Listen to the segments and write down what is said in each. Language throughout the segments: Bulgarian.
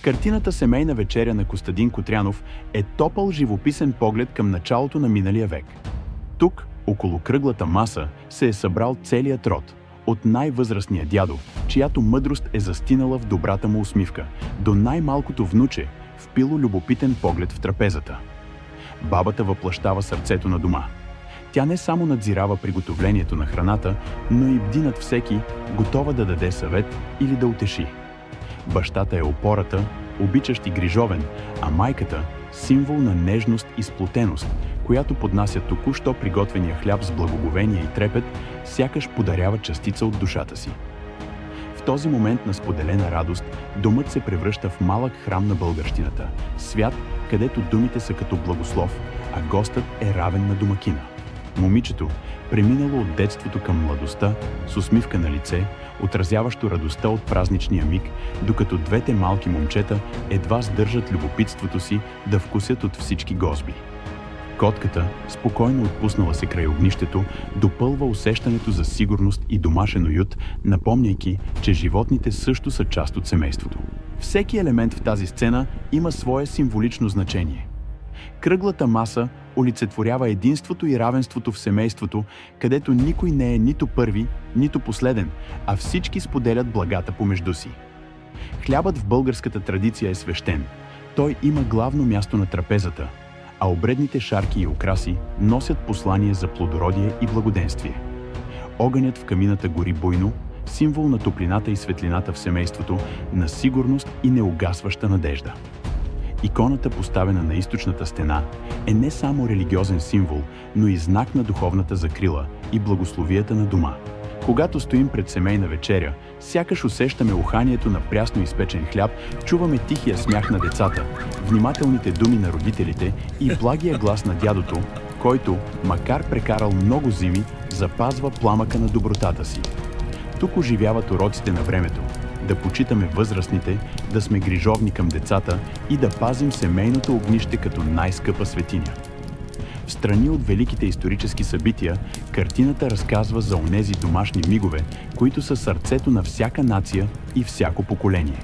Картината "Семейна вечеря" на Костадин Котрянов е топъл живописен поглед към началото на миналия век. Тук, около кръглата маса, се е събрал целият род. От най-възрастния дядо, чиято мъдрост е застинала в добрата му усмивка, до най-малкото внуче, впило любопитен поглед в трапезата. Бабата въплъщава сърцето на дома. Тя не само надзирава приготовлението на храната, но и бди над всеки, готова да даде съвет или да утеши. Бащата е опората, обичащ и грижовен, а майката – символ на нежност и сплотеност, която поднася току-що приготвения хляб с благоговение и трепет, сякаш подарява частица от душата си. В този момент на споделена радост, домът се превръща в малък храм на българщината, свят, където думите са като благослов, а гостът е равен на домакина. Момичето, преминало от детството към младостта, с усмивка на лице, отразяващо радостта от празничния миг, докато двете малки момчета едва сдържат любопитството си да вкусят от всички гозби. Котката, спокойно отпуснала се край огнището, допълва усещането за сигурност и домашен уют, напомняйки, че животните също са част от семейството. Всеки елемент в тази сцена има свое символично значение. Кръглата маса олицетворява единството и равенството в семейството, където никой не е нито първи, нито последен, а всички споделят благата помежду си. Хлябът в българската традиция е свещен. Той има главно място на трапезата, а обредните шарки и украси носят послание за плодородие и благоденствие. Огънят в камината гори буйно, символ на топлината и светлината в семейството, на сигурност и неугасваща надежда. Иконата, поставена на източната стена, е не само религиозен символ, но и знак на духовната закрила и благословията на дома. Когато стоим пред семейна вечеря, сякаш усещаме уханието на прясно изпечен хляб, чуваме тихия смях на децата, внимателните думи на родителите и благия глас на дядото, който, макар прекарал много зими, запазва пламъка на добротата си. Тук оживяват уроците на времето. Да почитаме възрастните, да сме грижовни към децата и да пазим семейното огнище като най-скъпа светиня. Встрани от великите исторически събития, картината разказва за онези домашни мигове, които са сърцето на всяка нация и всяко поколение.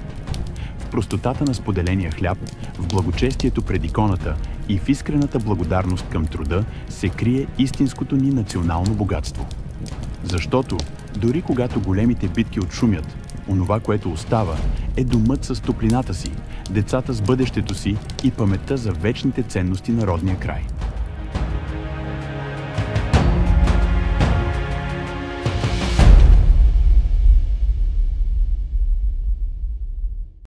В простотата на споделения хляб, в благочестието пред иконата и в искрената благодарност към труда се крие истинското ни национално богатство. Защото, дори когато големите битки отшумят, онова, което остава, е домът с топлината си, децата с бъдещето си и паметта за вечните ценности на родния край.